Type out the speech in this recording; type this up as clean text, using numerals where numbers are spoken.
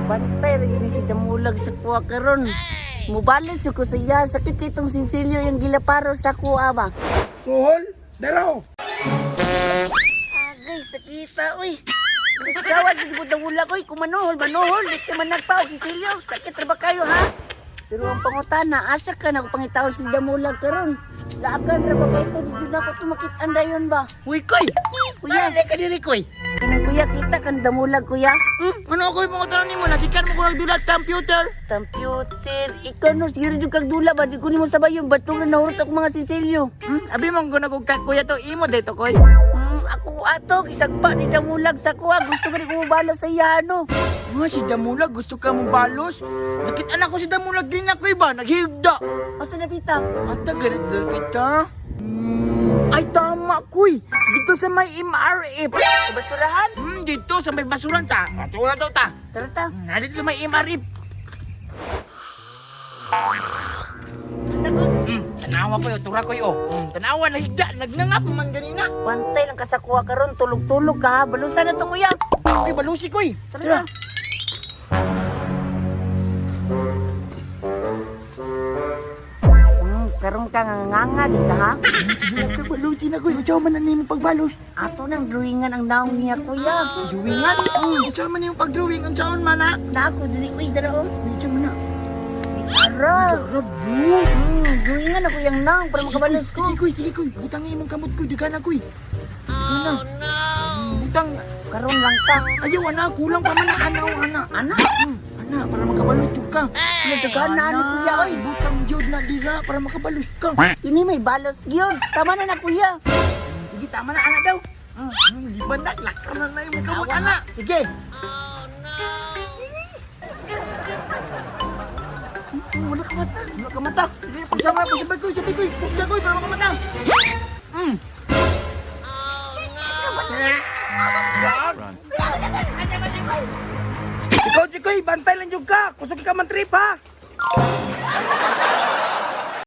Bantay rin ni si Damulag sa kuha karon. Mubalot sa ko sa iya. Sakit kay itong sinsilyo yung gilaparo sa kuha ba? Suhol, daraw. Agay, sakita, uy. Gawad, hindi mo Damulag, uy. Kumanuhol, manuhol. Di ka man nagpao, sinsilyo. Sakit na ba kayo, ha? Pero ang pangutana, asa ka na kung pangitaon si Damulag karon. Laagan ra ba kayo ito? Dito na ako tumakit andayon ba? Uy, koy. Kuya, Ano ka diri, koy? kanang kuya, kita kan Damulag, kuya. Ano ako yung mga tanong ni mo? Nakikan mo ko nagdulat computer. Computer, ikaw no, siguro yung kagdula ba? Di ko ni mo sabay yung batungan na hurot ako mga sinsilyo. Abi mong gunagugkak, kuya to. Imo dito, koy. Ako ato, isagpa ni Damulag sa kuha. Gusto ko rin kumubalo sa iyano. Mga si Damulag, gusto ka mong balos? Nakita na ko si Damulag din ako iba, naghigda. Basta na pita. Ata, ganit dapat ha? Ay, tama, kuy. Dito sa may MRF. Sa basurahan? Dito sa may basuran ta. Ito na daw ta. Tara ta. Nandito sa may MRF. Sagot. Tanawa ko yun, tura ko yun. Tanawa, nahigda, nagnangap man ganina. Pantay lang ka sa kuha karon, tulog-tulog ka ha. Balusan na to kuya. Okay, balusi koy. Tara ta. Karon ka nganga di ka ha? Sige na koy, balusi na koy. Uchaw man na mo pagbalos. Ato nang drawingan ang naong niya kuya. Drawingan? Uchaw man yung pagdrawing. Ang chaon man ha. Na ako dili uy dara oh. Uchaw man na. Ara. Rabu. Drawingan ako yung naong para makabalos ko. Sige koy. Butang nga imong kamot koy. Diga na koy. Oh no. Butang. Karon lang ka. Ayaw, anak. Kulang pa man na. Anak. Anak? Anak, para makabalot yun ka. Nagdagana ni kuya oy. Butang jod na dira para makabalot ka. Ini may balos gyud. Tama na na kuya. Sige, tama na, anak daw. Liban na, lakar na yung kamot, anak. Sige. Wala ka mata. Wala ka mata. Sige, pagsama po, sabay ko. Pusga ko, para makamata. Ikaw, Chikoy, bantay lang yung ka. Kusog ka man trip, ha?